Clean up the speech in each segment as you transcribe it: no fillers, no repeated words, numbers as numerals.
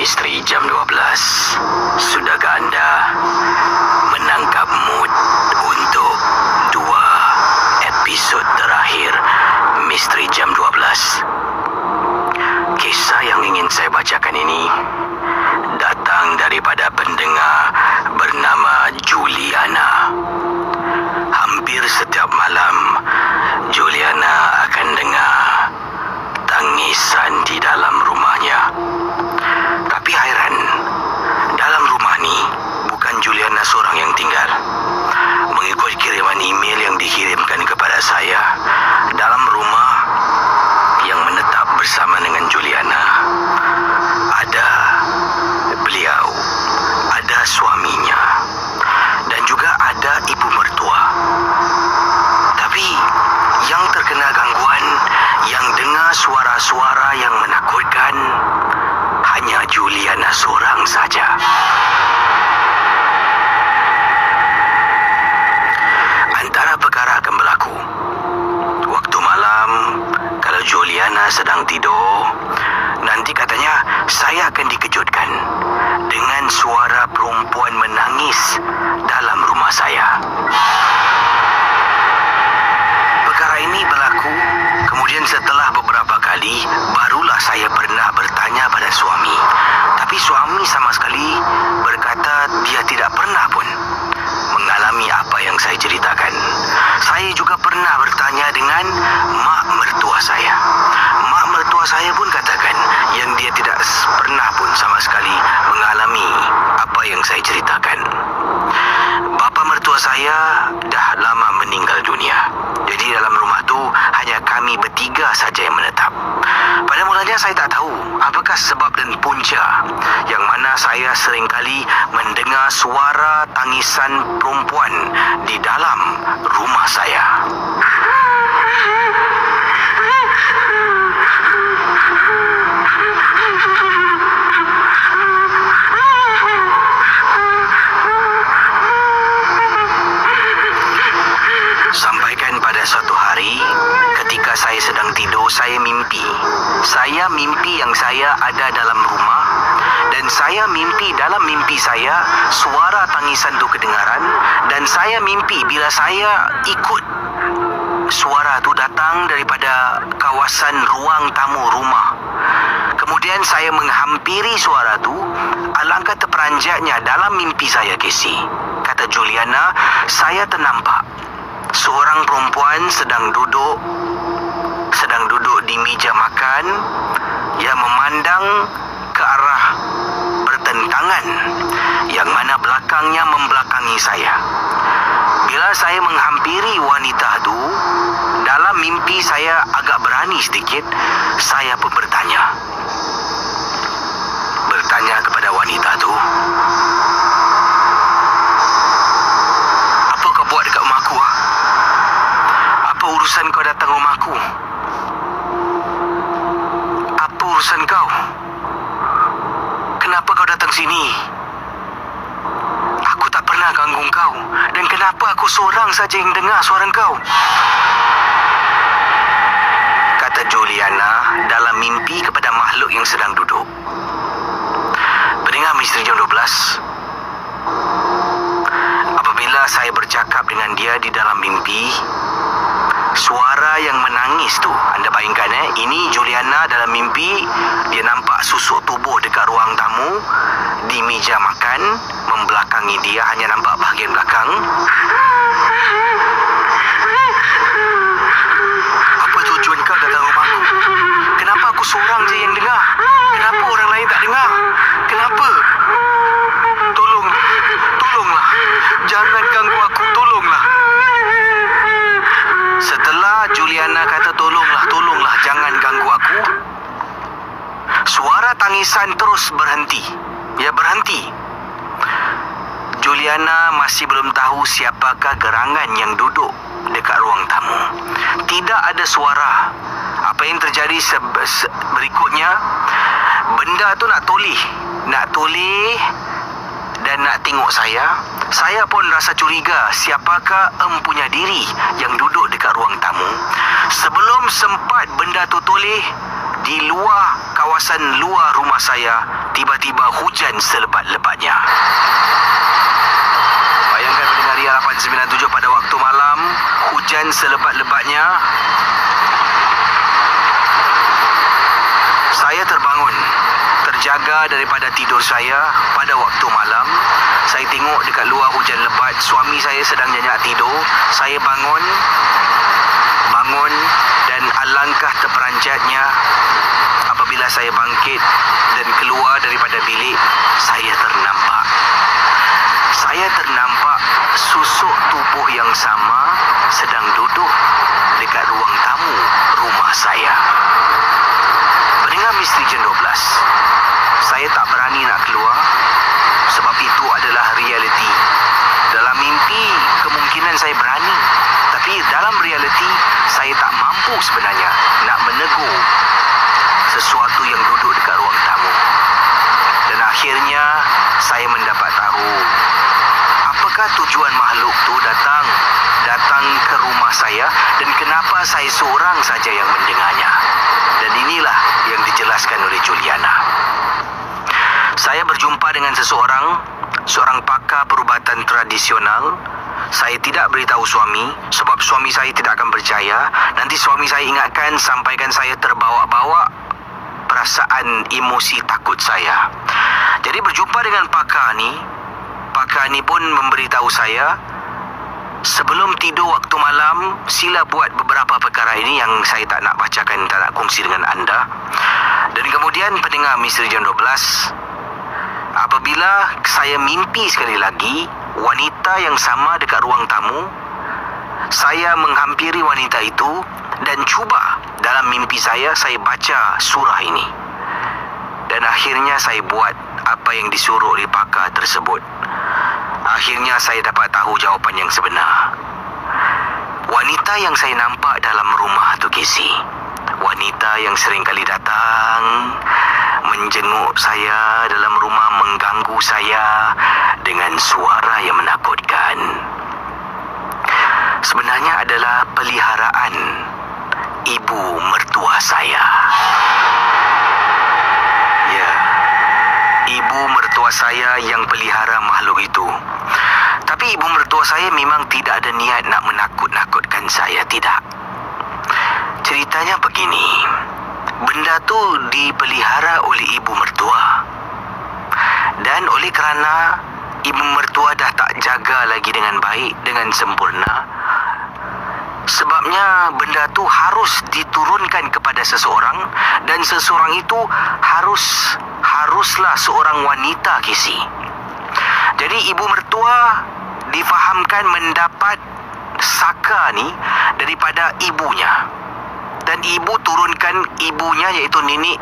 Misteri Jam 12. Sudahkah anda menangkap mood untuk 2 episod terakhir Misteri Jam 12? Kisah yang ingin saya bacakan ini datang daripada pendengar bernama Juliana. Hampir setiap malam Juliana akan dengar tangisan di dalam rumahnya. Tapi hairan, dalam rumah ni bukan Juliana seorang yang tinggal. Mengikut kiriman email yang dikirimkan kepada saya, dalam rumah yang menetap bersama dengan Juliana ada beliau, ada suaminya, dan juga ada ibu mertua. Tapi yang terkena gangguan, yang dengar suara-suara yang menakutkan, hanya Juliana seorang saja. Antara perkara akan berlaku waktu malam, kalau Juliana sedang tidur, nanti katanya saya akan dikejutkan dengan suara perempuan menangis dalam rumah saya. Perkara ini berlaku, kemudian setelah beberapa kali, barulah saya pernah bertanya pada suami. Tapi suami sama sekali berkata dia tidak pernah pun mengalami apa yang saya ceritakan. Saya juga pernah bertanya dengan mak mertua saya. Mak mertua saya pun katakan yang dia tidak pernah pun sama sekali mengalami apa yang saya ceritakan. Bapa mertua saya dah lama meninggal dunia. Jadi dalam rumah tu hanya kami bertiga saja yang menetap. Pada mulanya saya tak tahu apakah sebab dan punca yang mana saya seringkali mendengar suara tangisan perempuan di dalam rumah saya. Sampaikan pada suatu hari, ketika saya sedang tidur, saya mimpi. Saya mimpi yang saya ada dalam rumah, dan saya mimpi dalam mimpi saya suara tangisan itu kedengaran, dan saya mimpi bila saya ikut suara itu datang daripada kawasan ruang tamu rumah. Kemudian saya menghampiri suara itu. Alangkah terperanjatnya dalam mimpi saya, Casey, kata Juliana, saya ternampak seorang perempuan sedang duduk di meja makan yang memandang ke arah pertentangan yang mana belakangnya membelakangi saya. Bila saya menghampiri wanita itu, dalam mimpi saya agak berani sedikit. Saya pun bertanya kepada wanita itu, apa kau buat dekat rumah aku? Apa urusan kau datang rumahku? Apa urusan kau? Kenapa kau datang sini? Aku tak pernah ganggu kau. Dan kenapa aku seorang saja yang dengar suara kau? Kata Juliana dalam mimpi kepada makhluk yang sedang duduk. Pendengar Misteri Jam 12, apabila saya bercakap dengan dia di dalam mimpi, suara yang menangis tu, anda bayangkan ini Juliana dalam mimpi, dia nampak susuk tubuh dekat ruang tamu di meja makan, membelakangi dia, hanya nampak bahagian belakang. Apa tujuan kau datang rumahku? Kenapa aku seorang je yang dengar? Kenapa orang lain tak dengar? Kenapa? Tolonglah. Jangan ganggu aku, tolonglah. Setelah Juliana kata tolonglah, jangan ganggu aku, suara tangisan terus berhenti. Ya, berhenti. Juliana masih belum tahu siapakah gerangan yang duduk dekat ruang tamu. Tidak ada suara. Apa yang terjadi berikutnya, benda tu nak toleh dan nak tengok saya. Saya pun rasa curiga siapakah empunya diri yang duduk dekat ruang tamu. Sebelum sempat benda tu toleh, di luar kawasan luar rumah saya tiba-tiba hujan selebat-lebatnya. Bayangkan pendengar Ria 897 pada waktu malam, hujan selebat-lebatnya. Saya terbangun, terjaga daripada tidur saya pada waktu malam. Saya tengok dekat luar hujan lebat, suami saya sedang nyenyak tidur. Saya bangun dan alangkah terperanjatnya apabila saya bangkit dan keluar daripada bilik, saya ternampak susuk tubuh yang sama sedang duduk dekat ruang tamu rumah saya. Pendengar Misteri Jam 12, saya tak berani nak keluar sebab itu adalah realiti. Dalam mimpi kemungkinan saya berani, tapi dalam realiti saya tak mampu sebenarnya nak menegur sesuatu yang duduk dekat ruang tamu. Dan akhirnya saya mendapat tahu apakah tujuan makhluk tu datang ke rumah saya dan kenapa saya seorang saja yang mendengarnya. Dan inilah yang dijelaskan oleh Juliana. Saya berjumpa dengan seorang pakar perubatan tradisional. Saya tidak beritahu suami sebab suami saya tidak akan percaya. Nanti suami saya ingatkan, sampaikan saya terbawa-bawa perasaan emosi takut saya. Jadi berjumpa dengan pakar ni pun memberitahu saya, sebelum tidur waktu malam, sila buat beberapa perkara ini yang saya tak nak bacakan, tak nak kongsi dengan anda. Dan kemudian pendengar Misteri Jam 12, apabila saya mimpi sekali lagi wanita yang sama dekat ruang tamu, saya menghampiri wanita itu dan cuba dalam mimpi saya baca surah ini. Dan akhirnya saya buat apa yang disuruh oleh pakar tersebut. Akhirnya saya dapat tahu jawapan yang sebenar. Wanita yang saya nampak dalam rumah tu, Casey, wanita yang sering kali datang menjenguk saya dalam rumah, mengganggu saya dengan suara yang menakutkan, sebenarnya adalah peliharaan ibu mertua saya. Ya, ibu mertua saya yang pelihara makhluk itu. Tapi ibu mertua saya memang tidak ada niat nak menakut-nakutkan saya, tidak. Ceritanya begini, benda tu dipelihara oleh ibu mertua. Dan oleh kerana ibu mertua dah tak jaga lagi dengan baik, dengan sempurna, sebabnya benda tu harus diturunkan kepada seseorang, dan seseorang itu haruslah seorang wanita, Casey. Jadi ibu mertua difahamkan mendapat saka ni daripada ibunya. Dan ibu turunkan ibunya, iaitu nenek,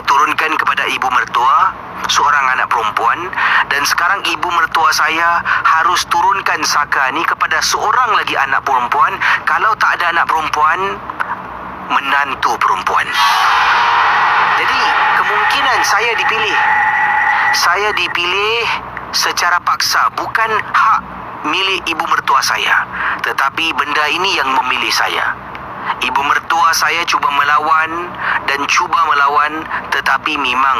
turunkan kepada ibu mertua seorang anak perempuan. Dan sekarang ibu mertua saya harus turunkan saka ni kepada seorang lagi anak perempuan. Kalau tak ada anak perempuan, menantu perempuan. Jadi kemungkinan saya dipilih secara paksa, bukan hak milik ibu mertua saya, tetapi benda ini yang memilih saya. Ibu mertua saya cuba melawan, tetapi memang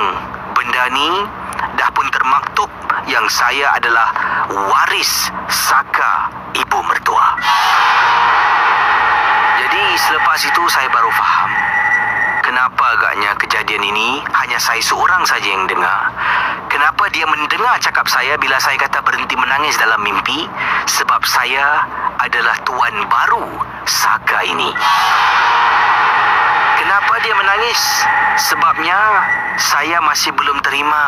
benda ni dah pun termaktub yang saya adalah waris saka ibu mertua. Jadi selepas itu saya baru faham kenapa agaknya kejadian ini hanya saya seorang saja yang dengar. Kenapa dia mendengar cakap saya bila saya kata berhenti menangis dalam mimpi? Sebab saya adalah tuan baru saka ini. Kenapa dia menangis? Sebabnya saya masih belum terima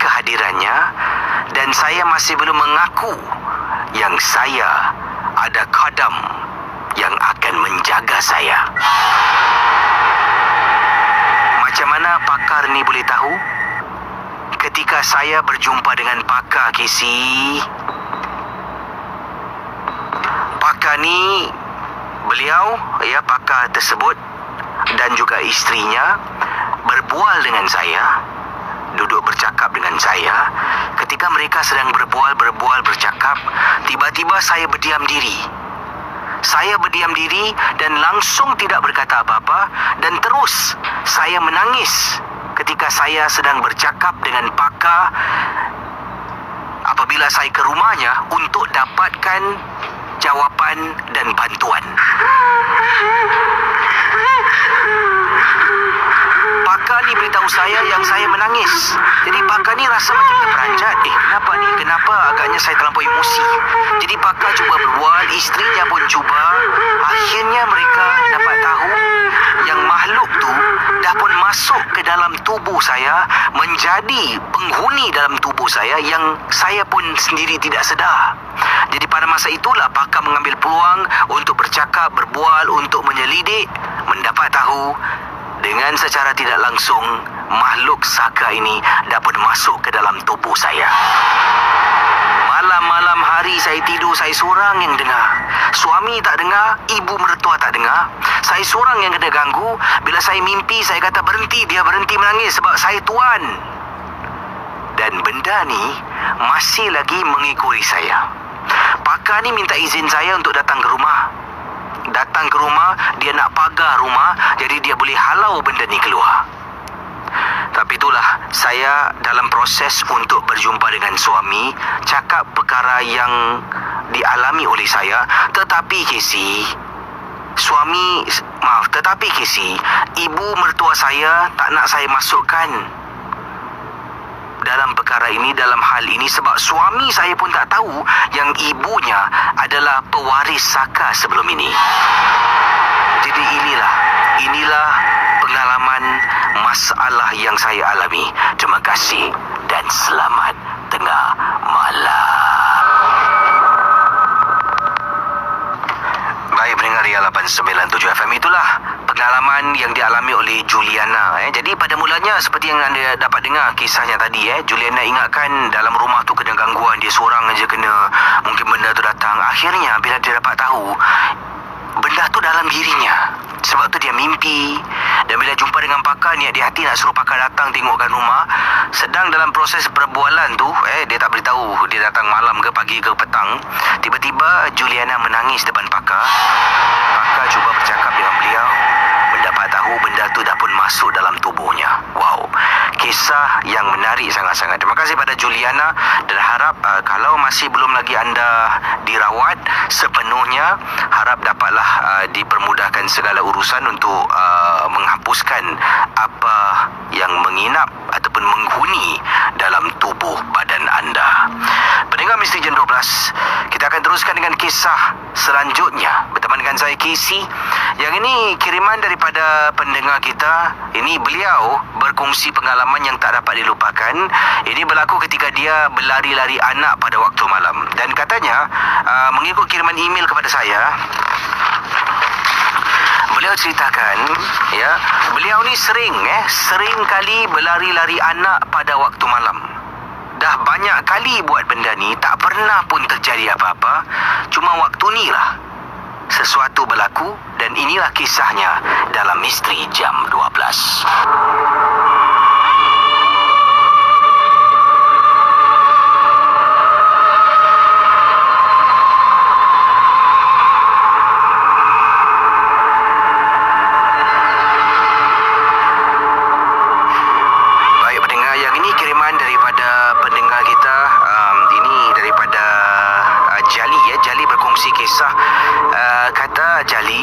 kehadirannya dan saya masih belum mengaku yang saya ada khadam yang akan menjaga saya. Macam mana pakar ni boleh tahu? Ketika saya berjumpa dengan pakar, Casey, pakar ni, pakar tersebut dan juga isterinya berbual dengan saya, duduk bercakap dengan saya. Ketika mereka sedang berbual, bercakap, tiba-tiba saya berdiam diri. Saya berdiam diri dan langsung tidak berkata apa-apa, dan terus saya menangis ketika saya sedang bercakap dengan pakar apabila saya ke rumahnya untuk dapatkan jawapan dan bantuan. Pakar ni beritahu saya yang saya menangis. Jadi pakar ni rasa macam terperanjat. Kenapa ni? Kenapa agaknya saya terlampau emosi? Jadi pakar cuba berbual, isterinya pun cuba. Akhirnya mereka dapat tahu yang makhluk tu dah pun masuk ke dalam tubuh saya, menjadi penghuni dalam tubuh saya yang saya pun sendiri tidak sedar. Jadi pada masa itulah pakar mengambil peluang untuk bercakap, berbual, untuk menyelidik, mendapat tahu dengan secara tidak langsung makhluk saka ini dapat masuk ke dalam tubuh saya. Malam-malam hari saya tidur, saya seorang yang dengar. Suami tak dengar, ibu mertua tak dengar. Saya seorang yang kena ganggu. Bila saya mimpi, saya kata berhenti, dia berhenti menangis sebab saya tuan. Dan benda ni masih lagi mengikuti saya. Pakar ni minta izin saya untuk datang ke rumah. Datang ke rumah, dia nak pagar rumah, jadi dia boleh halau benda ni keluar. Tapi itulah, saya dalam proses untuk berjumpa dengan suami, cakap perkara yang dialami oleh saya. Tetapi Casey, ibu mertua saya tak nak saya masukkan dalam perkara ini, dalam hal ini, sebab suami saya pun tak tahu yang ibunya adalah pewaris saka sebelum ini. Jadi inilah pengalaman masalah yang saya alami. Terima kasih dan selamat tengah malam. Baik pendengar Ria 897 FM, itulah pengalaman yang dialami oleh Juliana. Jadi pada mulanya seperti yang anda dapat dengar kisahnya tadi, Juliana ingatkan dalam rumah tu kena gangguan, dia seorang aja kena, mungkin benda tu datang. Akhirnya bila dia dapat tahu benda tu dalam dirinya, sebab tu dia mimpi. Dan bila jumpa dengan pakar, niat di hati nak suruh pakar datang tengokkan rumah. Sedang dalam proses perbualan tu, dia tak beritahu dia datang malam ke pagi ke petang. Tiba-tiba Juliana menangis depan pakar. Pakar cuba bercakap dengan beliau, mendapat tahu benda tu dah pun masuk dalam tubuhnya. Wow, kisah yang menarik sangat-sangat. Terima kasih pada Juliana, dan harap kalau masih belum lagi anda dirawat sepenuhnya, harap dapatlah dipermudahkan segala urusan untuk menghapuskan apa yang menginap ataupun menghuni dalam tubuh badan anda. Pendengar Misteri Jam 12, kita akan teruskan dengan kisah selanjutnya bersama dengan saya Casey. Yang ini kiriman daripada pendengar kita. Ini beliau berkongsi pengalaman yang tak dapat dilupakan. Ini berlaku ketika dia berlari-lari anak pada waktu malam. Dan katanya mengikut kiriman email kepada saya, beliau ceritakan, beliau ni sering kali berlari-lari anak pada waktu malam. Dah banyak kali buat benda ni, tak pernah pun terjadi apa-apa. Cuma waktu ni lah sesuatu berlaku, dan inilah kisahnya dalam Misteri Jam 12.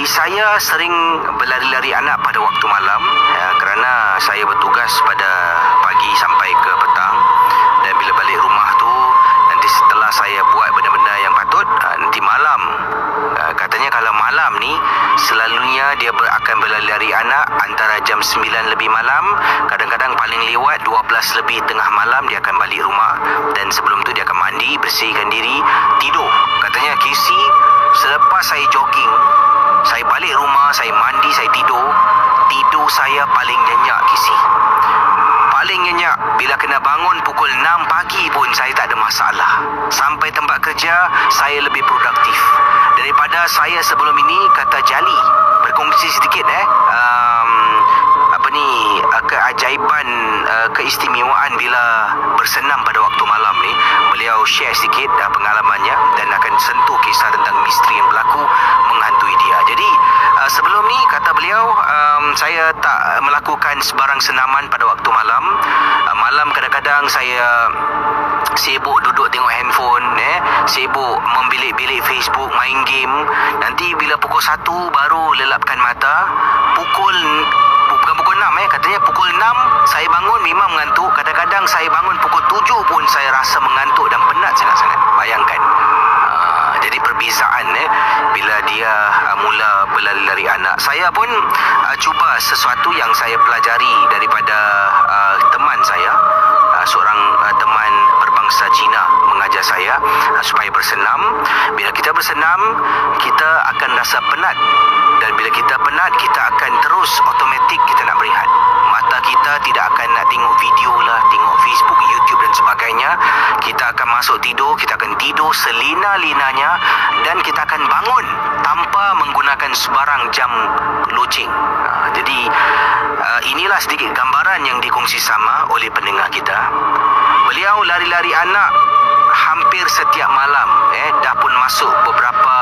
Saya sering berlari-lari anak pada waktu malam kerana saya bertugas pada pagi sampai ke petang. Dan bila balik rumah tu, nanti setelah saya buat benda-benda yang patut, nanti malam, katanya kalau malam ni selalunya dia akan berlari-lari anak antara jam 9 lebih malam, kadang-kadang paling lewat 12 lebih tengah malam dia akan balik rumah. Dan sebelum tu dia akan mandi, bersihkan diri, tidur. Katanya Casey, selepas saya jogging, saya balik rumah, saya mandi, saya tidur saya paling nyenyak, Casey. Paling nyenyak. Bila kena bangun pukul 6 pagi pun saya tak ada masalah. Sampai tempat kerja, saya lebih produktif daripada saya sebelum ini. Kata Jali, berkongsi sedikit keajaiban, keistimewaan bila bersenam pada waktu malam ni. beliau share sikit pengalamannya dan akan sentuh kisah tentang misteri yang berlaku menghantui dia. Jadi sebelum ni kata beliau, saya tak melakukan sebarang senaman pada waktu malam. Malam kadang-kadang saya sibuk duduk tengok handphone, sibuk membilik-bilik Facebook, main game. Nanti bila pukul 1 baru lelapkan mata. Bukan pukul 6, katanya pukul 6 saya bangun memang mengantuk. Kadang-kadang saya bangun pukul 7 pun saya rasa mengantuk dan penat sangat-sangat. Bayangkan. Jadi perbezaan bila dia mula berlari-lari anak. Saya pun cuba sesuatu yang saya pelajari daripada teman saya, seorang teman berbangsa Cina mengajar saya supaya bersenam. Bila kita bersenam, kita akan rasa penat, dan bila kita penat, kita akan terus automatik kita nak berehat. Mata kita tidak akan nak tengok video lah, tengok Facebook, YouTube dan sebagainya. Kita akan masuk tidur, kita akan tidur selina-linanya, dan kita akan bangun tanpa menggunakan sebarang jam loceng. Jadi inilah sedikit gambaran yang dikongsi sama oleh pendengar kita. Beliau lari-lari anak hampir setiap malam. Dah pun masuk beberapa,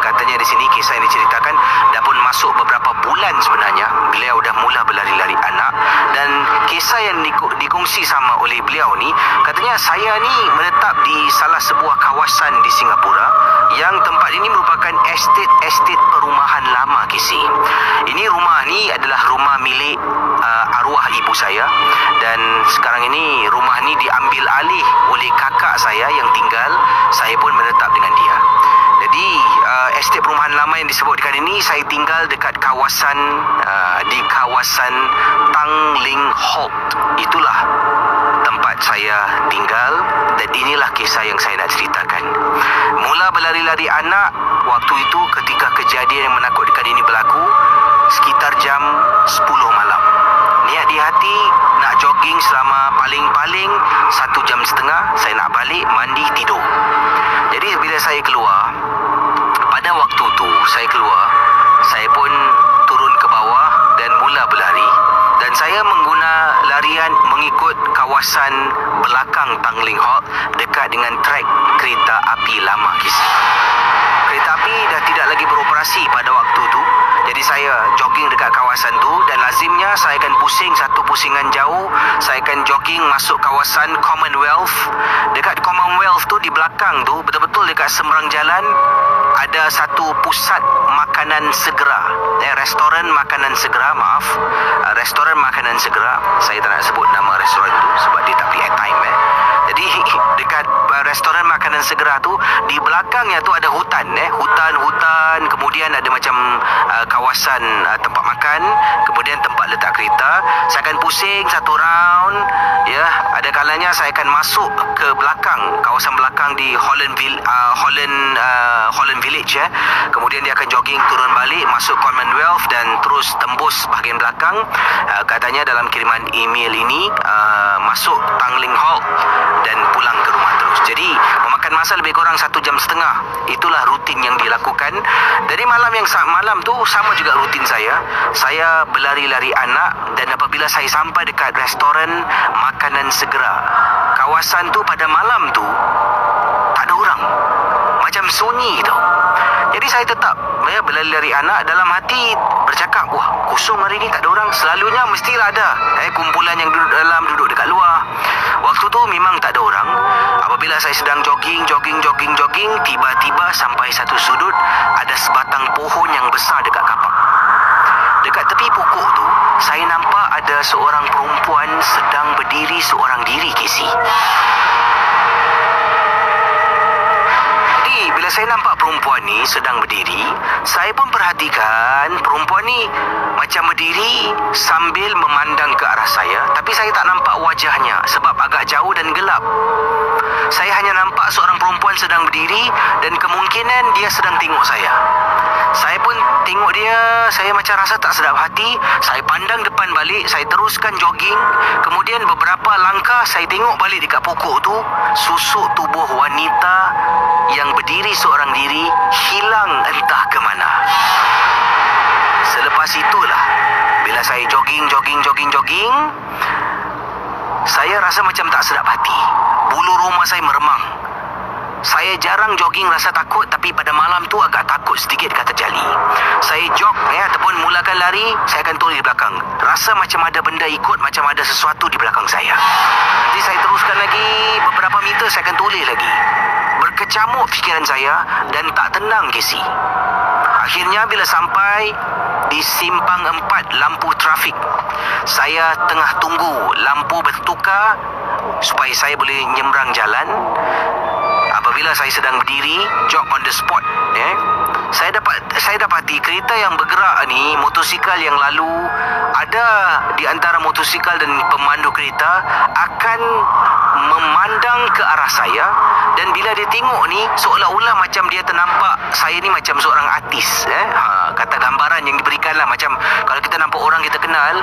katanya di sini kisah yang diceritakan, dah pun masuk beberapa bulan sebenarnya beliau dah mula berlari-lari anak. Dan kisah yang dikongsi sama oleh beliau ni, katanya saya ni menetap di salah sebuah kawasan di Singapura yang tempat ini merupakan estate perumahan lama KC. Ini rumah ni adalah rumah milik arwah ibu saya, dan sekarang ini rumah ni diambil alih oleh kakak saya yang tinggal. Saya pun menetap dengan dia. Jadi estate perumahan lama yang disebutkan ini, saya tinggal dekat kawasan di kawasan Tanglin Halt. Itulah tempat saya tinggal, dan inilah kisah yang saya nak ceritakan. Mula berlari-lari anak waktu itu ketika kejadian yang menakutkan ini berlaku sekitar jam 10 malam. Niat di hati nak jogging selama paling-paling 1 jam setengah. Saya nak balik, mandi, tidur. Jadi bila saya keluar, pada waktu tu saya keluar, saya pun turun ke bawah dan mula berlari. Dan saya mengguna larian mengikut kawasan belakang Tanglin Halt dekat dengan trek kereta api lama kisah. Kereta api dah tidak lagi beroperasi pada waktu tu. Jadi saya jogging dekat kawasan tu, dan lazimnya saya akan pusing satu pusingan jauh. Saya akan jogging masuk kawasan Commonwealth. Dekat Commonwealth tu, di belakang tu, betul-betul dekat seberang jalan, ada satu pusat makanan segera. Restoran makanan segera, restoran makanan segera. Saya tak nak sebut nama restoran tu sebab dia tak beli airtime. Jadi dekat restoran makanan segera tu, di belakangnya tu ada hutan, hutan, kemudian ada macam kawasan tempat makan, kemudian tempat letak kereta. Saya akan pusing satu round, ada kalanya saya akan masuk ke belakang, kawasan belakang di Holland Village, kemudian dia akan jogging turun balik masuk Commonwealth dan terus tembus bahagian belakang. Katanya dalam kiriman email ini masuk Tanglin Halt dan pulang ke rumah terus. Jadi memakan masa lebih kurang 1 jam setengah. Itulah rutin yang dilakukan. Dari malam tu sama juga rutin saya. Saya berlari-lari anak, dan apabila saya sampai dekat restoran makanan segera, kawasan tu pada malam tu tak ada orang, macam sunyi tau. Jadi saya tetap berlari-lari anak, dalam hati bercakap, wah, kosong hari ni, tak ada orang. Selalunya mestilah ada kumpulan yang duduk dalam, duduk dekat luar. Waktu tu memang tak ada orang. Apabila saya sedang jogging, tiba-tiba sampai satu sudut, ada sebatang pohon yang besar dekat kapak. Dekat tepi pokok tu, saya nampak ada seorang perempuan sedang berdiri seorang diri, Casey. Bila saya nampak perempuan ni sedang berdiri, saya pun perhatikan perempuan ni macam berdiri sambil memandang ke arah saya, tapi saya tak nampak wajahnya sebab agak jauh dan gelap. Saya hanya nampak seorang perempuan sedang berdiri, dan kemungkinan dia sedang tengok saya. Saya pun tengok dia, saya macam rasa tak sedap hati. Saya pandang depan balik, saya teruskan jogging. Kemudian beberapa langkah saya tengok balik dekat pokok tu, susuk tubuh wanita yang berdiri seorang diri hilang entah ke mana. Selepas itulah, bila saya jogging, saya rasa macam tak sedap hati. Bulu roma saya meremang. Saya jarang jogging rasa takut, tapi pada malam tu agak takut sedikit, kata Jali. Saya jog ataupun mulakan lari, saya akan toleh di belakang. Rasa macam ada benda ikut, macam ada sesuatu di belakang saya. Nanti saya teruskan lagi beberapa meter, saya akan toleh lagi. Berkecamuk fikiran saya dan tak tenang, Casey. Akhirnya bila sampai di simpang 4 lampu trafik, saya tengah tunggu lampu bertukar supaya saya boleh nyebrang jalan. Apabila saya sedang berdiri, jog on the spot, saya dapati kereta yang bergerak ni, motosikal yang lalu, ada di antara motosikal dan pemandu kereta akan memandang ke arah saya, dan bila dia tengok ni, seolah-olah macam dia ternampak saya ni macam seorang artis. Kata gambaran yang diberikan lah, macam kalau kita nampak orang kita kenal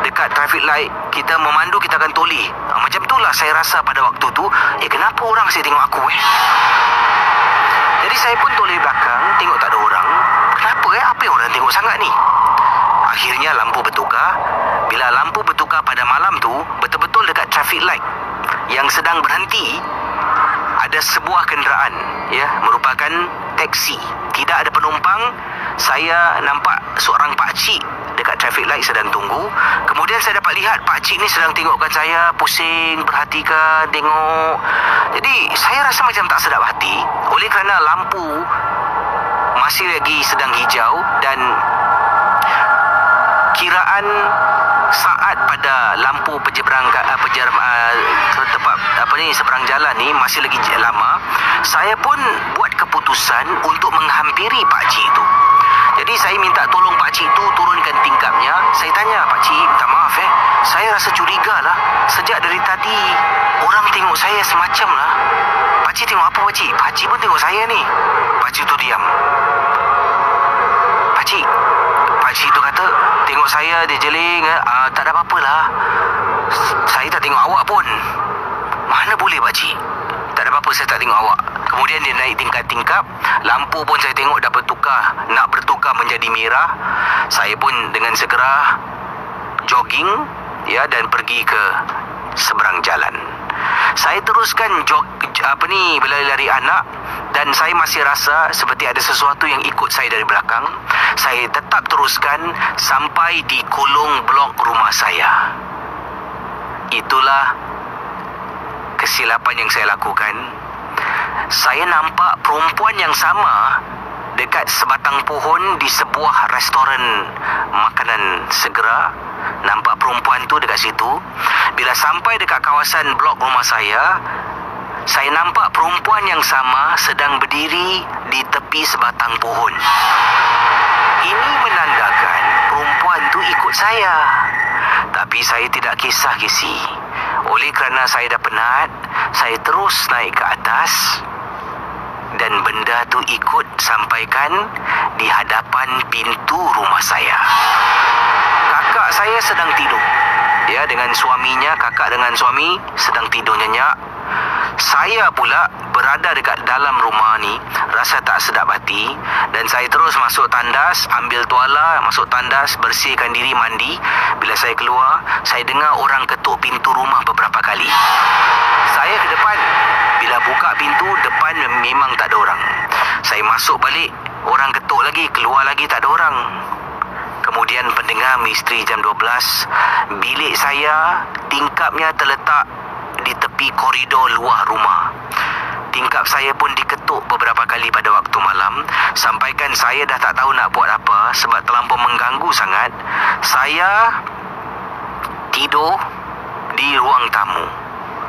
dekat traffic light, kita memandu, kita akan toleh. Macam itulah saya rasa pada waktu tu. Kenapa orang saya tengok aku? Jadi saya pun toleh belakang, tengok tak ada orang. Kenapa apa yang orang tengok sangat ni? Akhirnya lampu bertukar. Bila lampu bertukar pada malam tu, betul-betul dekat traffic light yang sedang berhenti, ada sebuah kenderaan, merupakan teksi. Tidak ada penumpang. Saya nampak seorang pakcik dekat traffic light sedang tunggu. Kemudian saya dapat lihat pakcik ni sedang tengokkan saya, pusing, perhatikan, tengok. Jadi saya rasa macam tak sedap hati, oleh kerana lampu masih lagi sedang hijau dan kiraan saat pada lampu seberang jalan ni masih lagi lama. Saya pun buat keputusan untuk menghampiri pakcik itu. Jadi saya minta tolong pakcik tu turunkan tingkapnya. Saya tanya, "Pakcik, minta maaf saya rasa curiga lah. Sejak dari tadi orang tengok saya semacam lah. Pakcik tengok apa, pakcik? Pakcik pun tengok saya ni." Pakcik tu diam. Pakcik tu kata, tengok saya, dia jeling. "Tak ada apa-apa lah. Saya tak tengok awak pun." "Mana boleh, pakcik? Tak ada apa-apa, saya tak tengok awak." Kemudian dia naik tingkap-tingkap. Lampu pun saya tengok dah nak bertukar menjadi merah. Saya pun dengan segera jogging dan pergi ke seberang jalan. Saya teruskan berlari-lari anak, dan saya masih rasa seperti ada sesuatu yang ikut saya dari belakang. Saya tetap teruskan sampai di kolong blok rumah saya. Itulah kesilapan yang saya lakukan. Saya nampak perempuan yang sama dekat sebatang pohon di sebuah restoran makanan segera. Nampak perempuan tu dekat situ. Bila sampai dekat kawasan blok rumah saya nampak perempuan yang sama sedang berdiri di tepi sebatang pohon. Ini menandakan perempuan tu ikut saya. Tapi saya tidak kisah, Casey. Oleh kerana saya dah penat, saya terus naik ke atas, dan benda tu ikut sampaikan di hadapan pintu rumah saya. Kakak saya sedang tidur. Dengan suaminya, kakak dengan suami sedang tidur nyenyak. Saya pula berada dekat dalam rumah ni, rasa tak sedap hati, dan saya terus masuk tandas, ambil tuala, masuk tandas, bersihkan diri, mandi. Bila saya keluar, saya dengar orang ketuk pintu rumah beberapa kali. Saya ke depan. Bila buka pintu, depan memang tak ada orang. Saya masuk balik, orang ketuk lagi, keluar lagi, tak ada orang. Kemudian pendengar misteri jam 12, bilik saya tingkapnya terletak di tepi koridor luar rumah. Tingkap saya pun diketuk beberapa kali pada waktu malam. Sampaikan saya dah tak tahu nak buat apa sebab terlampau mengganggu sangat. Saya tidur di ruang tamu,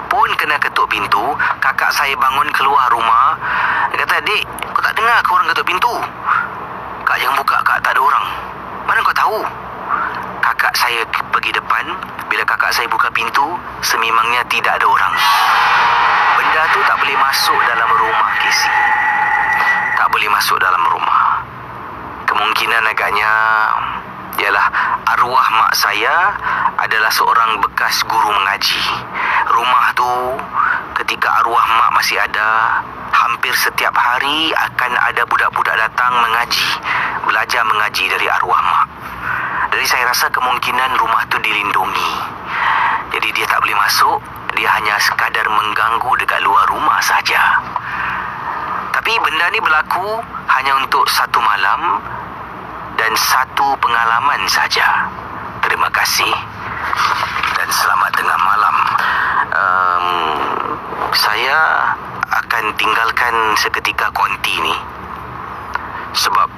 pun kena ketuk pintu. Kakak saya bangun keluar rumah. Dia kata, "Dik, kau tak dengar ke orang ketuk pintu?" "Kak, yang buka, Kak, tak ada orang." "Mana kau tahu?" Kakak saya pergi depan. Bila kakak saya buka pintu, sememangnya tidak ada orang. Benda tu tak boleh masuk dalam rumah, Casey. Tak boleh masuk dalam rumah. Kemungkinan agaknya ialah arwah mak saya adalah seorang bekas guru mengaji. Rumah tu ketika arwah mak masih ada, hampir setiap hari akan ada budak-budak datang mengaji, belajar mengaji dari arwah mak. Jadi saya rasa kemungkinan rumah tu dilindungi. Jadi dia tak boleh masuk, dia hanya sekadar mengganggu dekat luar rumah saja. Tapi benda ni berlaku hanya untuk satu malam dan satu pengalaman saja. Terima kasih dan selamat tengah malam. Saya akan tinggalkan seketika konti ni sebab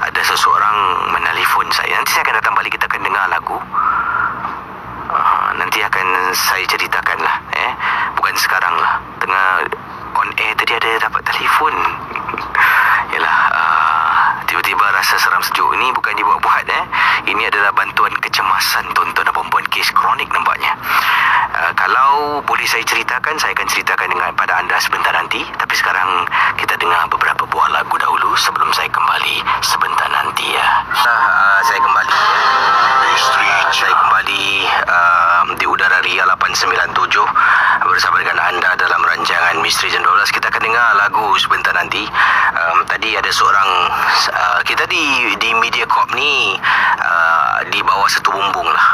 ada seseorang menelpon saya. Nanti saya akan datang balik, kita akan dengar lagu. Nanti akan saya ceritakan lah. Bukan sekarang lah. Tengah on air tadi ada dapat telefon. Yalah, tiba-tiba rasa seram sejuk ni bukan dibuat-buat. Ini adalah bantuan kecemasan tuan-tuan dan puan-puan, kes kronik nampaknya. Kalau boleh saya ceritakan, saya akan ceritakan pada anda sebentar nanti. Tapi sekarang kita dengar beberapa buah lagu dahulu sebelum saya kembali sebentar nanti ya. Saya kembali ya. Saya kembali di udara Ria 897 bersama dengan anda dalam rancangan Misteri Jam 12. Kita akan dengar lagu sebentar nanti. Tadi ada seorang kita di Mediacorp ni di bawah satu bumbung lah,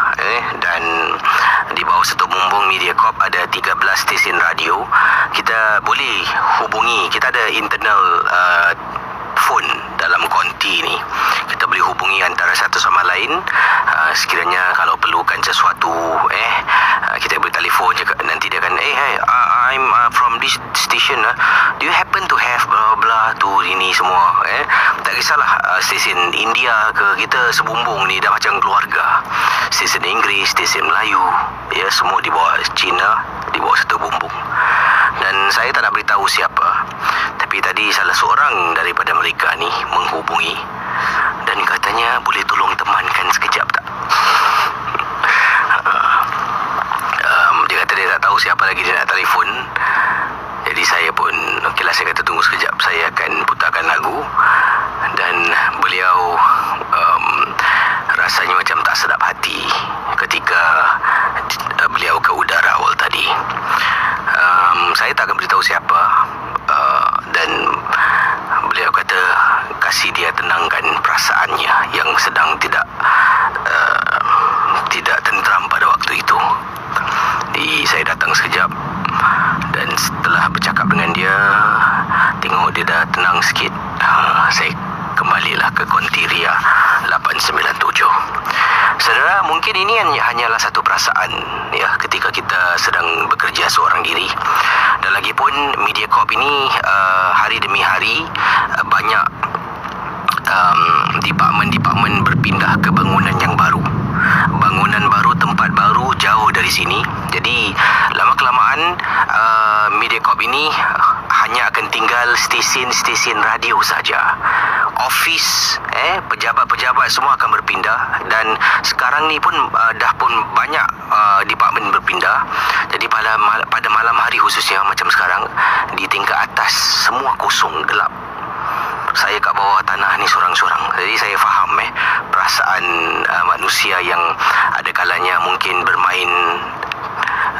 dan di bawah satu bumbung Mediacorp ada 13 stesen radio. Kita boleh hubungi, kita ada internal phone dalam konti ni. Kita boleh hubungi antara satu sama lain. Sekiranya kalau perlukan sesuatu, kita boleh telefon je. Nanti dia akan, hey, I'm from this station. Do you happen to have blah blah tu ini semua? Tak kisahlah, stesen India ke, kita sebumbung ni dah macam keluarga. Stesen Inggeris, stesen Melayu, ya, semua di bawah Cina, di bawah satu bumbung. Dan saya tak nak beritahu siapa, tapi tadi salah seorang daripada mereka ni menghubungi dan katanya boleh tolong temankan sekejap tak? Dia kata dia tak tahu siapa lagi dia nak telefon. Jadi saya pun, okeylah, saya kata tunggu sekejap, saya akan putarkan lagu. Dan beliau rasanya macam tak sedap hati ketika beliau ke udara awal tadi. Saya tak akan beritahu siapa, dan beliau kata kasih dia tenangkan perasaannya yang sedang tidak tenteram pada waktu itu. Jadi saya datang sekejap dan setelah bercakap dengan dia, tengok dia dah tenang sikit, saya kembalilah ke konti Ria 897. Saudara, mungkin ini hanyalah satu perasaan ya ketika kita sedang bekerja seorang diri. Dan lagipun Mediacorp ini hari demi hari banyak departmen berpindah ke bangunan yang baru. Bangunan baru, tempat baru, jauh dari sini. Jadi lama-kelamaan Mediacorp ini hanya akan tinggal stesen-stesen radio saja. Office, pejabat-pejabat semua akan berpindah. Dan sekarang ni pun dah pun banyak departmen berpindah. Jadi pada malam hari khususnya macam sekarang, di tingkat atas semua kosong, gelap. Saya kat bawah tanah ni sorang-sorang. Jadi saya faham perasaan manusia yang ada kalanya mungkin bermain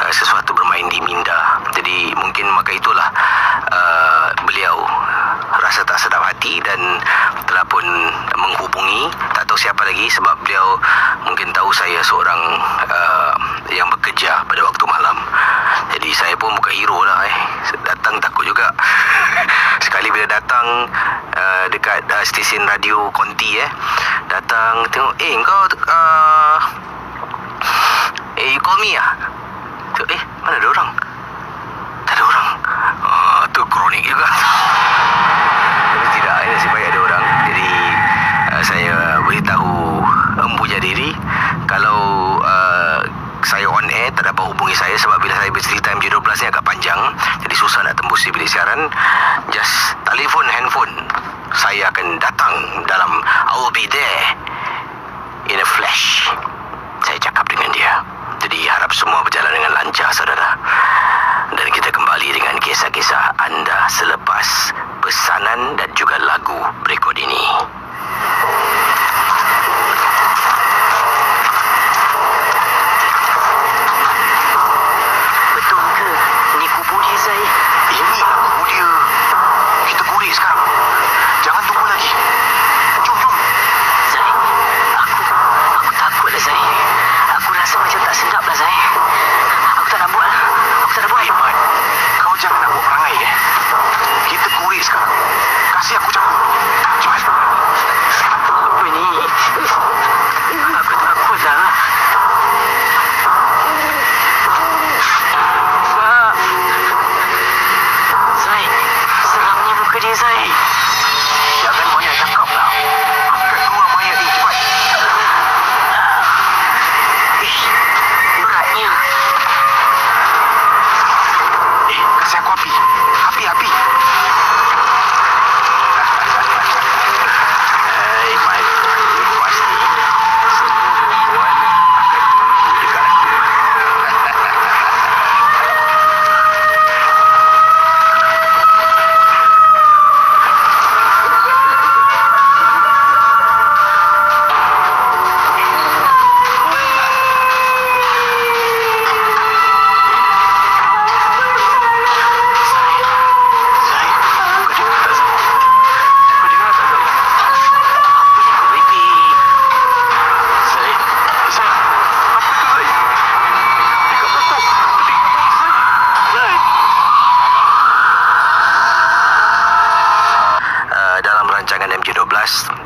sesuatu bermain di minda. Jadi mungkin maka itulah beliau rasa tak sedap hati dan telah pun menghubungi. Tak tahu siapa lagi sebab beliau mungkin tahu saya seorang yang bekerja pada waktu malam. Jadi saya pun bukan hero lah. Datang takut juga. Sekali bila datang dekat stesen radio konti, datang tengok, kau you call me ah? Mana ada orang? Tak ada orang. Tu kronik juga. Tapi tidak, nasib baik ada orang. Jadi saya beritahu Empu Jadiri kalau saya on air tak dapat hubungi saya sebab bila saya bercerita MJ12 ni agak panjang, jadi susah nak tembus di bilik siaran. Just telefon handphone, saya akan datang dalam I will be there in a flash. Saya cakap dengan dia. Jadi harap semua berjalan dengan lancar, saudara. Dan kita kembali dengan kisah-kisah anda selepas pesanan dan juga lagu berikut ini. Betul ke? Ini kubu dia, Zai? Inilah kubu dia. Kita kulik sekarang. Jangan tunggu lagi. Jom. Zai, aku takut lah, Zai. Aku rasa macam tak sedap lah, Zai. Aku tak nak buat. Zai. Jangan banyak cakap lah. Angkat keluar mayat ni cepat. Beratnya. Kasih aku api. Api. Hai, Mai. Pasti semua perempuan akan tunggu dekat aku.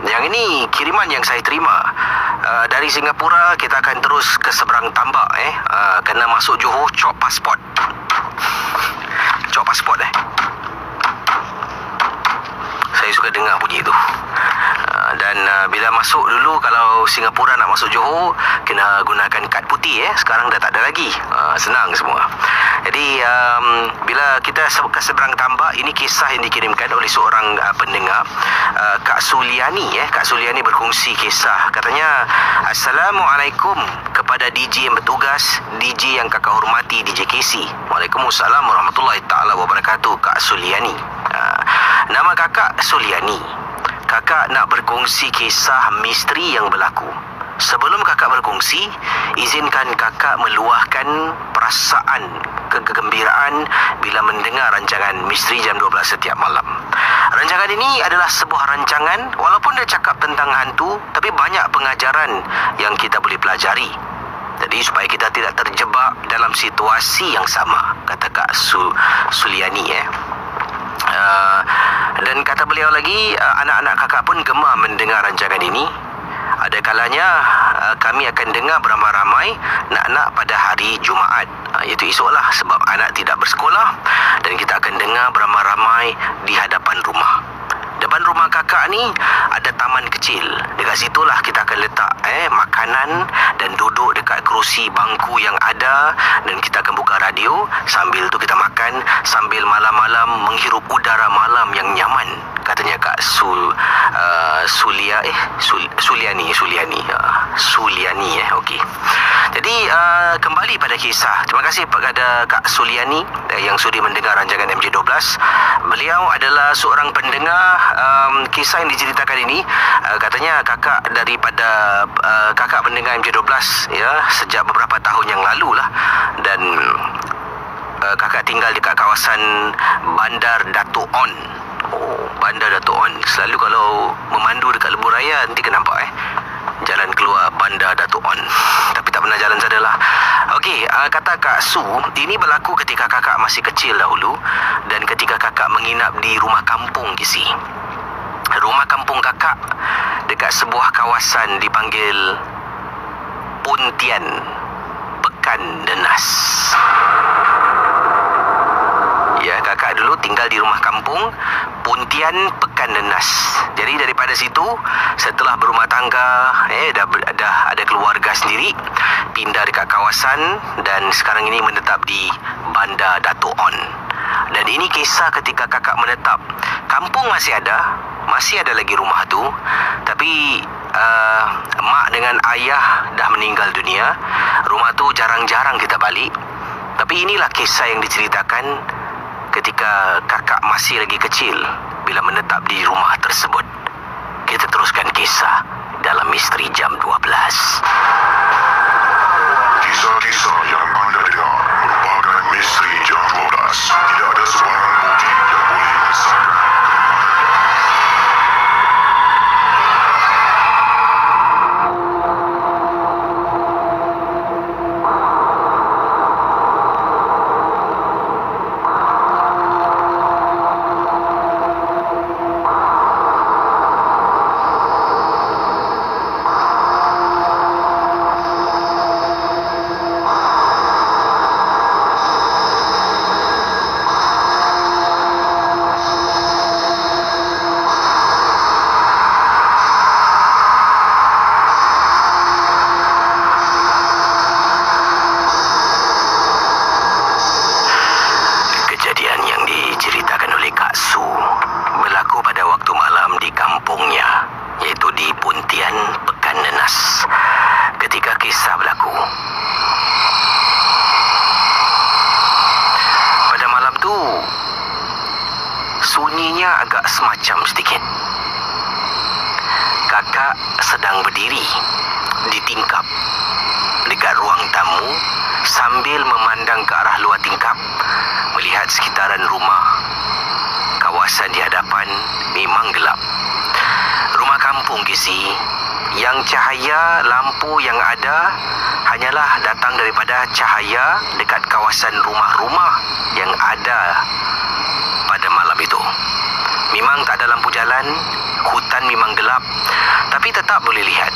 Yang ini kiriman yang saya terima dari Singapura. Kita akan terus ke seberang tambak kena masuk Johor, cop pasport. Saya suka dengar bunyi itu. Dan bila masuk dulu, kalau Singapura nak masuk Johor, kena gunakan kad putih. Sekarang dah tak ada lagi. Senang semua. Jadi bila kita ke seberang tambak, ini kisah yang dikirimkan oleh seorang pendengar, Kak Suliani. Kak Suliani berkongsi kisah. Katanya, Assalamualaikum kepada DJ yang bertugas, DJ yang kakak hormati, DJ Casey. Waalaikumsalam warahmatullahi ta'ala wabarakatuh. Kak Suliani. Nama kakak Suliani. Kakak nak berkongsi kisah misteri yang berlaku. Sebelum kakak berkongsi, izinkan kakak meluahkan perasaan kegembiraan bila mendengar rancangan Misteri Jam 12 setiap malam. Rancangan ini adalah sebuah rancangan, walaupun dia cakap tentang hantu, tapi banyak pengajaran yang kita boleh pelajari. Jadi supaya kita tidak terjebak dalam situasi yang sama, kata Kak Suliani. Dan kata beliau lagi, anak-anak kakak pun gemar mendengar rancangan ini. Ada kalanya kami akan dengar beramai-ramai nak pada hari Jumaat, iaitu esoklah, sebab anak tidak bersekolah, dan kita akan dengar beramai-ramai di hadapan rumah. Depan rumah kakak ni ada taman kecil. Dekat situlah kita akan letak makanan dan duduk dekat kerusi bangku yang ada, dan kita akan buka radio. Sambil tu kita makan, sambil malam-malam menghirup udara malam yang nyaman, katanya Kak Suliani. Okey. Jadi kembali pada kisah. Terima kasih kepada Kak Suliani yang sudi mendengar rancangan MJ12. Beliau adalah seorang pendengar kisah yang diceritakan ini. Katanya kakak daripada kakak pendengar MJ12 sejak beberapa tahun yang lalu lah. Dan kakak tinggal dekat kawasan Bandar Dato' On. Bandar Dato' On. Selalu kalau memandu dekat Lebuh Raya nanti kena nampak jalan keluar Bandar Dato' On. Tapi tak pernah jalan sana lah. Okey, kata Kak Su, ini berlaku ketika kakak masih kecil dahulu, dan ketika kakak menginap di rumah kampung Kisi. Rumah kampung kakak dekat sebuah kawasan dipanggil Pontian, Pekan Denas. Ya, kakak dulu tinggal di rumah kampung Pontian, Pekan Denas. Jadi daripada situ, setelah berumah tangga, dah ada keluarga sendiri, pindah dekat kawasan, dan sekarang ini menetap di Bandar Dato' On. Dan ini kisah ketika kakak menetap. Kampung masih ada lagi rumah tu, tapi mak dengan ayah dah meninggal dunia. Rumah tu jarang-jarang kita balik. Tapi inilah kisah yang diceritakan ketika kakak masih lagi kecil bila menetap di rumah tersebut. Kita teruskan kisah dalam Misteri Jam 12. Kisah-kisah yang anda dengar merupakan Misteri Jam 12. Tidak ada sebarang bukti yang boleh disahkan. sunyinya agak semacam sedikit. Kakak sedang berdiri di tingkap dekat ruang tamu sambil memandang ke arah luar tingkap, melihat sekitaran rumah. Kawasan di hadapan memang gelap. Rumah kampung, Casey, yang cahaya lampu yang ada hanyalah datang daripada cahaya dekat kawasan rumah-rumah yang ada pada malam itu. Memang tak ada lampu jalan, hutan memang gelap, tapi tetap boleh lihat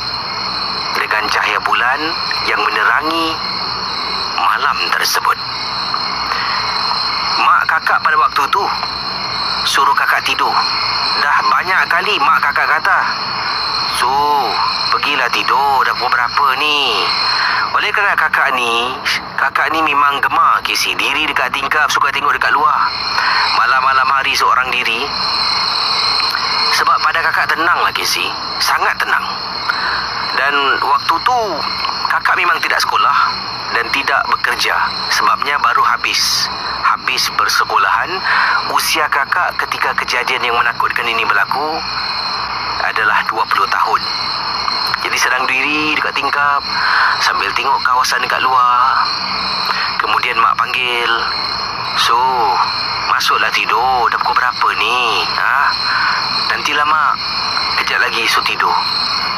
dengan cahaya bulan yang menerangi malam tersebut. Mak kakak pada waktu tu suruh kakak tidur. Dah banyak kali mak kakak kata, "So, pergilah tidur, dah pukul berapa ni?" Oleh kerana kakak ni memang gemar, Casey, diri dekat tingkap, suka tengok dekat luar. Malam-malam hari seorang diri. Sebab pada kakak tenang lah, Casey, sangat tenang. Dan waktu tu kakak memang tidak sekolah dan tidak bekerja, sebabnya baru habis persekolahan. Usia kakak ketika kejadian yang menakutkan ini berlaku adalah 20 tahun. Jadi sedang diri dekat tingkap sambil tengok kawasan dekat luar. Kemudian mak panggil, "So, masuklah tidur, dah pukul berapa ni? Nantilah mak, kejap lagi Su tidur.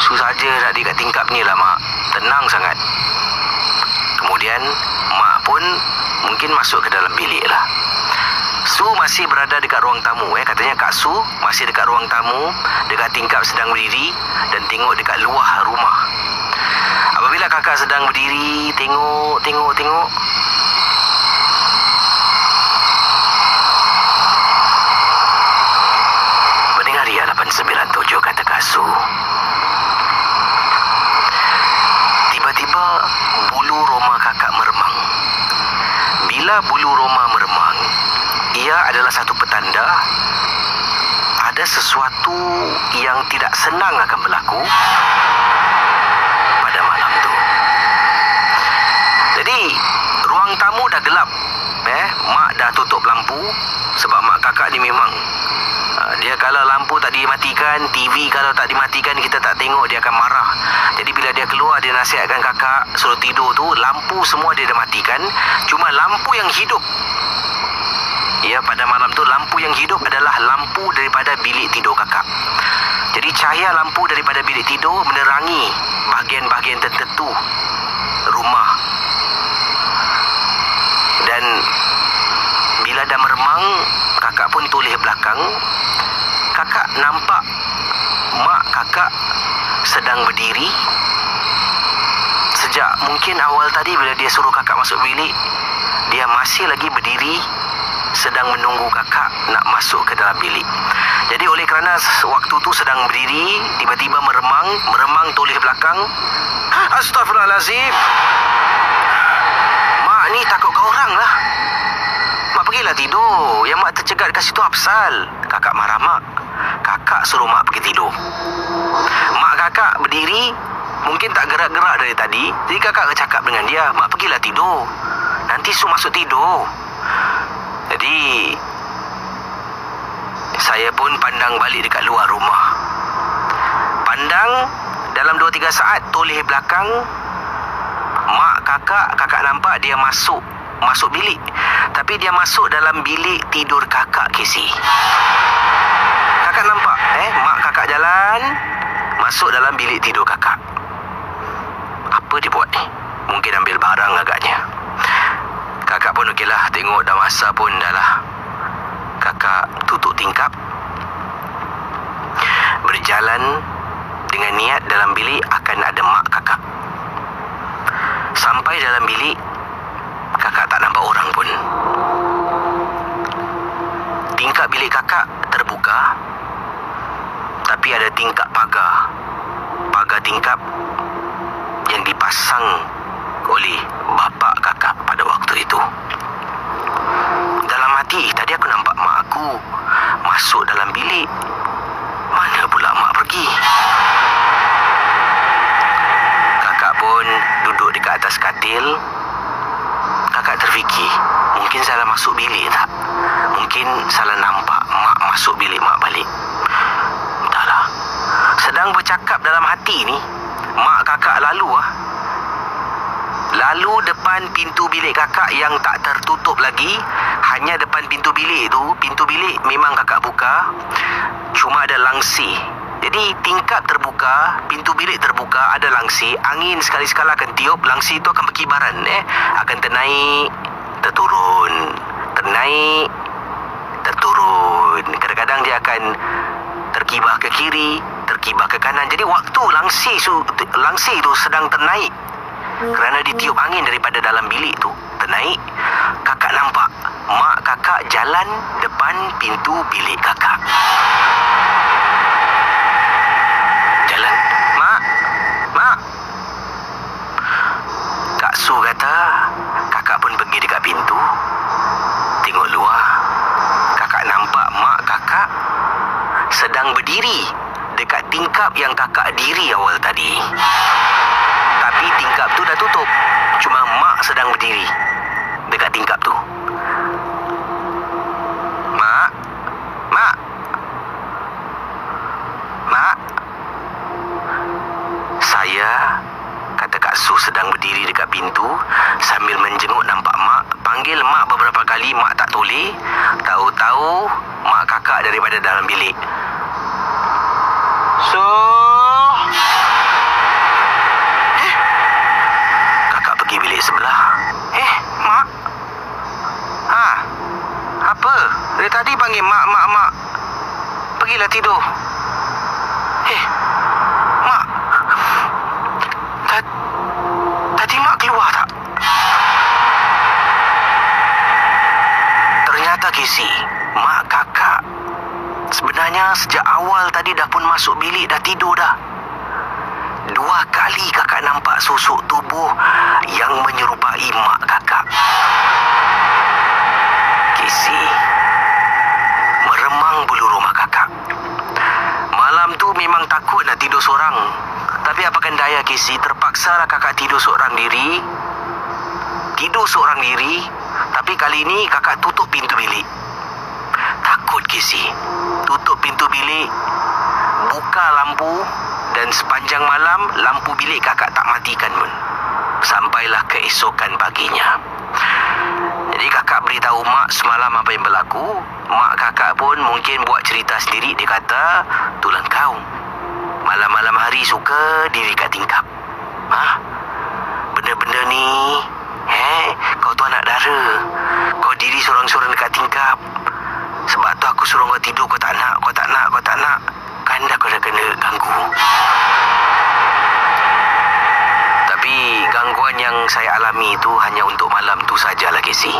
Su saja nak dekat tingkap ni lah mak, tenang sangat." Kemudian mak pun mungkin masuk ke dalam bilik lah. Su masih berada dekat ruang tamu. Katanya Kak Su masih dekat ruang tamu, dekat tingkap sedang berdiri dan tengok dekat luar rumah. Apabila kakak sedang berdiri, tengok, pendengar Ria 897 kata Kak Su, tiba-tiba bulu roma kakak meremang. Bila bulu roma meremang, ia adalah satu petanda ada sesuatu yang tidak senang akan berlaku pada malam tu. Jadi ruang tamu dah gelap. Mak dah tutup lampu sebab mak kakak ni memang dia kalau lampu tak dimatikan, TV kalau tak dimatikan, kita tak tengok, dia akan marah. Jadi bila dia keluar, dia nasihatkan kakak suruh tidur tu, lampu semua dia dah matikan. Cuma lampu yang hidup, pada malam tu lampu yang hidup adalah lampu daripada bilik tidur kakak. Jadi cahaya lampu daripada bilik tidur menerangi bahagian-bahagian tertentu rumah. Dan bila dah meremang, kakak pun toleh belakang. Kakak nampak mak kakak sedang berdiri. Sejak mungkin awal tadi bila dia suruh kakak masuk bilik, dia masih lagi berdiri sedang menunggu kakak nak masuk ke dalam bilik. Jadi oleh kerana waktu tu sedang berdiri, tiba-tiba meremang toleh belakang. Astaghfirullahalazim. Mak ni takut kau orang lah. Mak pergilah tidur. Yang mak tercegat kat situ apsal. Kakak marah mak. Kakak suruh mak pergi tidur. Mak kakak berdiri, mungkin tak gerak-gerak dari tadi. Jadi kakak cakap dengan dia, "Mak pergilah tidur. Nanti Su masuk tidur." Jadi saya pun pandang balik dekat luar rumah. Pandang dalam 2-3 saat toleh belakang, mak kakak nampak dia masuk bilik. Tapi dia masuk dalam bilik tidur kakak, Casey. Kakak nampak mak kakak jalan masuk dalam bilik tidur kakak. Apa dia buat ni? Mungkin ambil barang agaknya. Kakak pun okeylah, tengok dah masa pun dah lah. Kakak tutup tingkap, berjalan dengan niat dalam bilik akan ada mak kakak. Sampai dalam bilik, kakak tak nampak orang pun. Tingkap bilik kakak terbuka, tapi ada tingkap pagar tingkap yang dipasang oleh bapa kakak pada waktu itu. Dalam hati, tadi aku nampak mak aku masuk dalam bilik. Mana pula mak pergi? Kakak pun duduk dekat atas katil. Kakak terfikir, mungkin salah masuk bilik tak? Mungkin salah nampak mak masuk bilik mak balik. Entahlah, sedang bercakap dalam hati ni, mak kakak lalu Lalu depan pintu bilik kakak yang tak tertutup lagi. Hanya depan pintu bilik tu, pintu bilik memang kakak buka, cuma ada langsi. Jadi tingkap terbuka, pintu bilik terbuka, ada langsi. Angin sekali-sekala akan tiup, langsi itu akan berkibaran, akan ternaik, terturun, ternaik, terturun. Kadang-kadang dia akan terkibah ke kiri, terkibah ke kanan. Jadi waktu langsi itu sedang ternaik, kerana ditiup angin daripada dalam bilik tu, ternaik, kakak nampak mak kakak jalan depan pintu bilik kakak. Jalan, mak. Kak Su kata kakak pun pergi dekat pintu, tengok luar. Kakak nampak mak kakak sedang berdiri dekat tingkap yang kakak diri awal tadi. Tapi tingkap tu dah tutup, cuma mak sedang berdiri dekat tingkap tu. Mak. Saya, kata Kak Su sedang berdiri dekat pintu sambil menjenguk nampak mak. Panggil mak beberapa kali, mak tak toleh. Tahu-tahu mak kakak daripada dalam bilik. Su. Kakak pergi bilik sebelah. Mak. Apa? Dari tadi panggil mak. Pergilah tidur. Mak. Tadi mak keluar tak? Ternyata Casey, mak kakak sebenarnya sejak awal tadi dah pun masuk bilik, dah tidur dah. 2 kali kakak nampak susuk tubuh yang menyerupai mak kakak. Casey, meremang bulu rumah kakak. Malam tu memang takut nak tidur seorang. Tapi apakan daya Casey, terpaksalah kakak tidur seorang diri. Tapi kali ni kakak tutup pintu bilik. Takut Casey. Tutup pintu bilik, buka lampu, dan sepanjang malam lampu bilik kakak tak matikan pun. Sampailah keesokan paginya. Jadi kakak beritahu mak semalam apa yang berlaku. Mak kakak pun mungkin buat cerita sendiri. Dia kata, tulang kau malam-malam hari suka diri kat tingkap. Benda-benda ni, kau tu anak dara. Kau diri sorang-sorang dekat tingkap. Sebab tu aku suruh kau tidur, kau tak nak. Kan dah kau dah kena ganggu. Tapi gangguan yang saya alami itu hanya untuk malam tu sajalah Casey.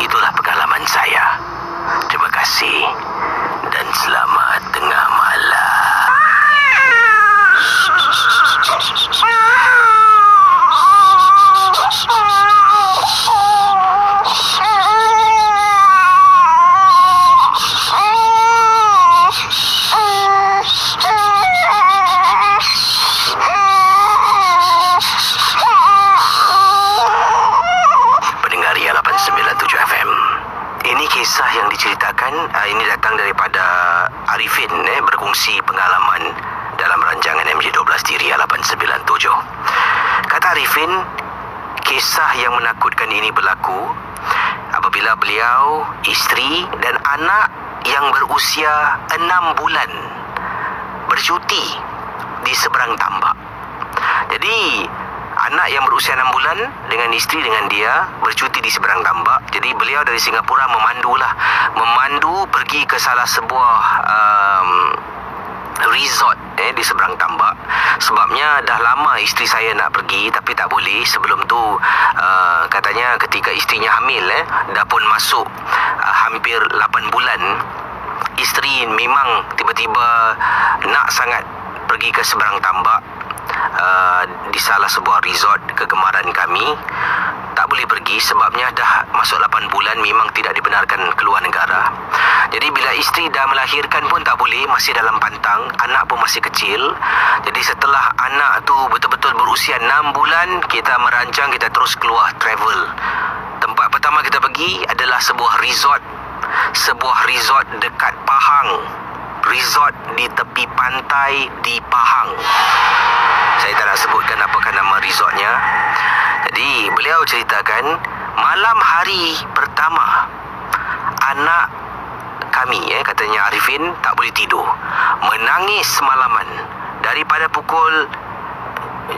Itulah pengalaman saya. Terima kasih dan selamat tengah malam. Kisah yang diceritakan ini datang daripada Arifin, berkongsi pengalaman dalam rancangan MJ12 Diri 897. Kata Arifin, kisah yang menakutkan ini berlaku apabila beliau, isteri dan anak yang berusia 6 bulan bercuti di seberang tambak. Jadi anak yang berusia 6 bulan dengan isteri dengan dia bercuti di seberang tambak. Jadi beliau dari Singapura memandu pergi ke salah sebuah resort di seberang tambak. Sebabnya dah lama isteri saya nak pergi tapi tak boleh. Sebelum tu katanya ketika isterinya hamil, dah pun masuk hampir 8 bulan, isteri memang tiba-tiba nak sangat pergi ke seberang tambak di salah sebuah resort kegemaran kami. Tak boleh pergi sebabnya dah masuk 8 bulan, memang tidak dibenarkan keluar negara. Jadi bila isteri dah melahirkan pun tak boleh, masih dalam pantang, anak pun masih kecil. Jadi setelah anak tu betul-betul berusia 6 bulan, kita merancang kita terus keluar travel. Tempat pertama kita pergi adalah sebuah resort sebuah resort dekat Pahang. Resort di tepi pantai di Pahang. Saya tak nak sebutkan apakah nama resortnya. Jadi beliau ceritakan, malam hari pertama anak kami, katanya Arifin, tak boleh tidur. Menangis semalaman. Daripada pukul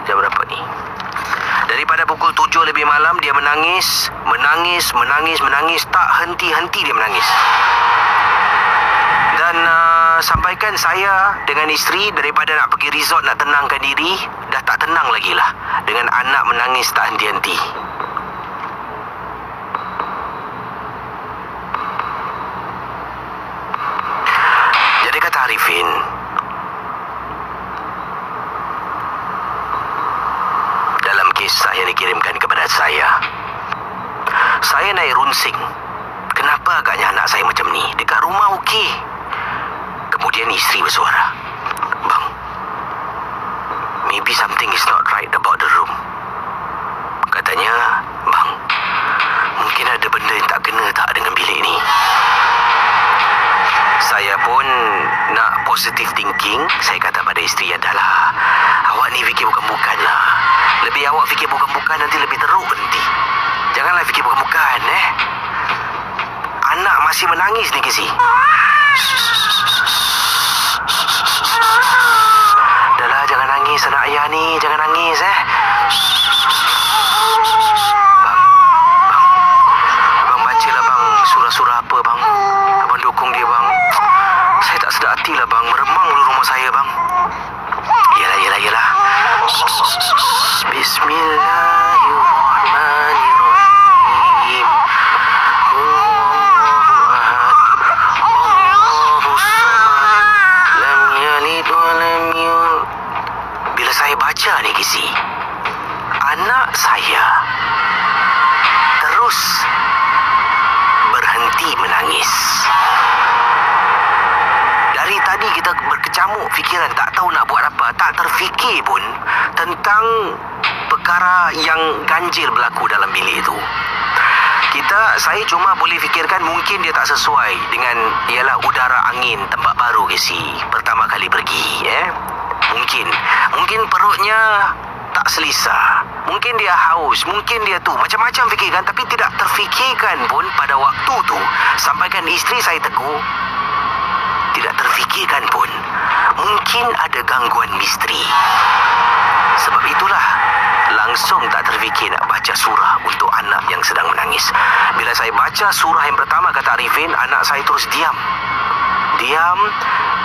jam berapa ni? Daripada pukul 7 lebih malam dia menangis. Tak henti-henti dia menangis. Dan sampaikan saya dengan isteri daripada nak pergi resort nak tenangkan diri, dah tak tenang lagi lah dengan anak menangis tak henti-henti. Jadi kata Arifin, dalam kisah yang dikirimkan kepada saya naik runsing. Kenapa agaknya anak saya macam ni? Dekat rumah okey. Kemudian isteri bersuara, "Bang, maybe something is not right about the room." Katanya, "Bang, mungkin ada benda yang tak kena tak dengan bilik ni?" Saya pun nak positive thinking. Saya kata pada isteri, "Adalah, awak ni fikir bukan-bukan lah. Lebih awak fikir bukan-bukan nanti lebih teruk nanti. Janganlah fikir bukan-bukan, Anak masih menangis ni, Kesi." Dahlah, jangan nangis anak ayah ni. Jangan nangis, Bang, Abang bacalah bang surah-surah apa bang. Abang dukung dia bang. Saya tak sedar hati lah bang. Meremang dulu rumah saya bang. Yelah. Bismillahirrahmanirrahim. Bila saya baca ni, Kisi, anak saya terus berhenti menangis. Dari tadi kita berkecamuk fikiran, tak tahu nak buat apa, tak terfikir pun tentang perkara yang ganjil berlaku dalam bilik itu. Saya cuma boleh fikirkan mungkin dia tak sesuai dengan ialah udara angin tempat baru, Kesi. Pertama kali pergi, Mungkin perutnya tak selesa. Mungkin dia haus, mungkin dia tu. Macam-macam fikirkan, tapi tidak terfikirkan pun pada waktu tu. Sampaikan isteri saya tegur, tidak terfikirkan pun mungkin ada gangguan misteri. Sebab itulah langsung tak terfikir nak baca surah untuk anak yang sedang menangis. Bila saya baca surah yang pertama, kata Arifin, anak saya terus diam.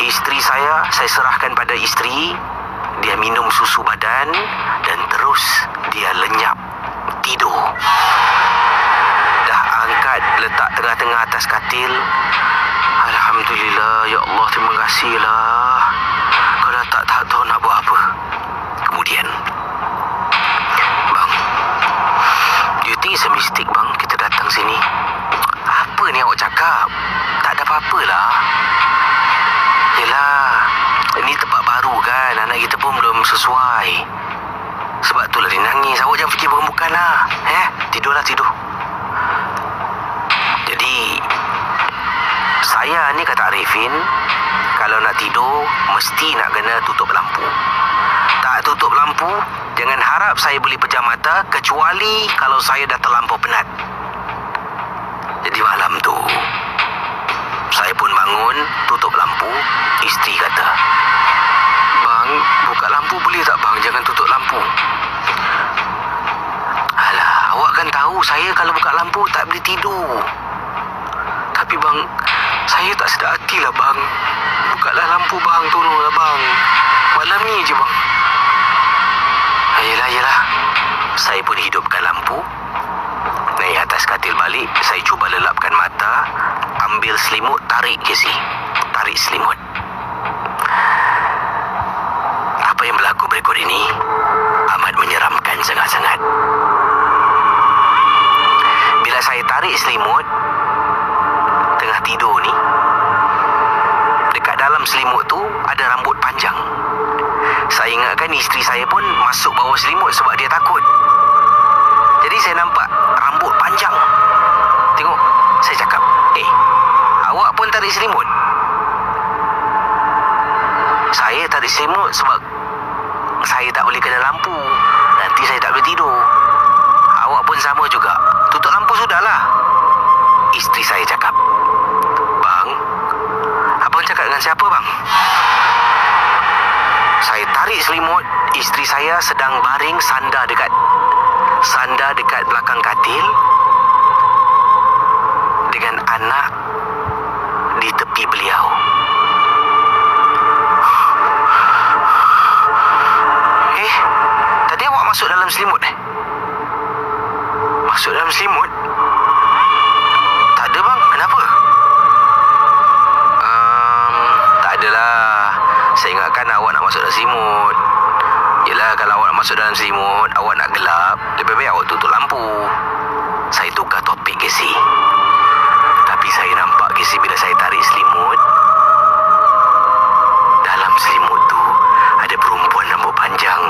Isteri saya serahkan pada isteri. Dia minum susu badan dan terus dia lenyap tidur. Dah angkat letak tengah-tengah atas katil. Alhamdulillah, ya Allah, terima kasihlah. Kalau tak tahu nak buat apa. Kemudian, bang, do you think it's a mistake bang kita datang sini? Apa ni awak cakap? Tak ada apa-apa lah. Yelah, ini tempat baru kan, anak kita pun belum sesuai. Sebab itulah dia nangis. Awak jangan fikir bukan-bukan lah. Tidurlah. Jadi saya ni, kata Arifin, kalau nak tidur mesti nak kena tutup lampu. Tak tutup lampu, jangan harap saya boleh pejam mata, kecuali kalau saya dah terlampau penat. Jadi malam tu saya pun bangun, tutup lampu. Isteri kata, "Bang, buka lampu boleh tak bang? Jangan tutup lampu." Alah, awak kan tahu saya kalau buka lampu tak boleh tidur. Tapi bang, saya tak sedar hati lah bang. Bukalah lampu bang, tolonglah bang. Malam ni je bang. Yelah. Saya pun hidupkan lampu. Naik atas katil balik, saya cuba lelapkan mata, ambil selimut, tarik selimut. Apa yang berlaku berikut ini amat menyeramkan sangat-sangat. Bila saya tarik selimut tengah tidur ni, dekat dalam selimut tu ada rambut panjang. Saya ingatkan isteri saya pun masuk bawah selimut sebab dia takut. Jadi saya nampak rambut panjang. Tengok, saya cakap, tarik selimut sebab saya tak boleh kena lampu. Nanti saya tak boleh tidur. Awak pun sama juga. Tutup lampu sudahlah. Isteri saya cakap. Bang, abang cakap dengan siapa bang? Saya tarik selimut. Isteri saya sedang baring sandar dekat belakang katil dengan anak di tepi beliau. Tadi awak masuk dalam selimut Masuk dalam selimut? Tak ada bang, kenapa? Tak adalah. Saya ingatkan awak nak masuk dalam selimut. Yelah, kalau awak nak masuk dalam selimut, awak nak gelap, lebih baik awak tutup lampu. Saya tukar topik Casey. Tapi saya nampak Casey bila saya tarik selimut, dalam selimut tu ada perempuan rambut panjang,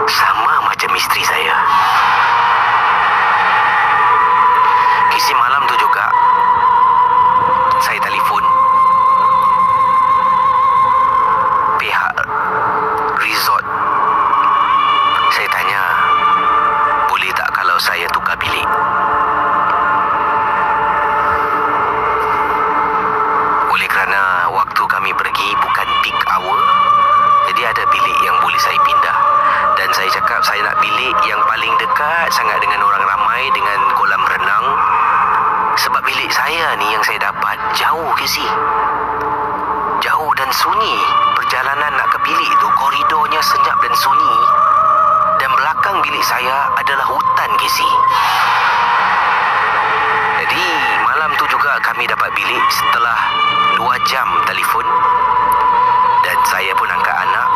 sama macam isteri saya. Casey, malam tu juga saya telefon pihak resort. Saya tanya, boleh tak kalau saya tukar bilik? Oleh kerana waktu kami pergi bukan peak hour, jadi ada bilik yang boleh saya pindah. Dan saya cakap saya nak bilik yang paling dekat sangat dengan orang ramai, dengan kolam renang. Sebab bilik saya ni yang saya dapat jauh ke si. Jauh dan sunyi. Perjalanan nak ke bilik tu, koridornya senyap dan sunyi. Dan belakang bilik saya adalah hutan, Casey. Jadi malam tu juga kami dapat bilik setelah 2 jam telefon. Dan saya pun angkat anak.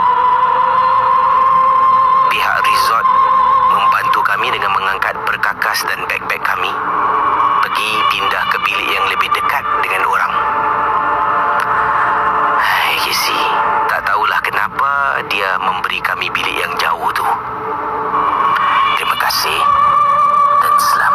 Pihak resort membantu kami dengan mengangkat perkakas dan beg-beg kami, pergi pindah ke bilik yang lebih dekat dengan orang. Hai Casey, tak tahulah kenapa dia memberi kami bilik yang jauh tu. Terima kasih dan selamat.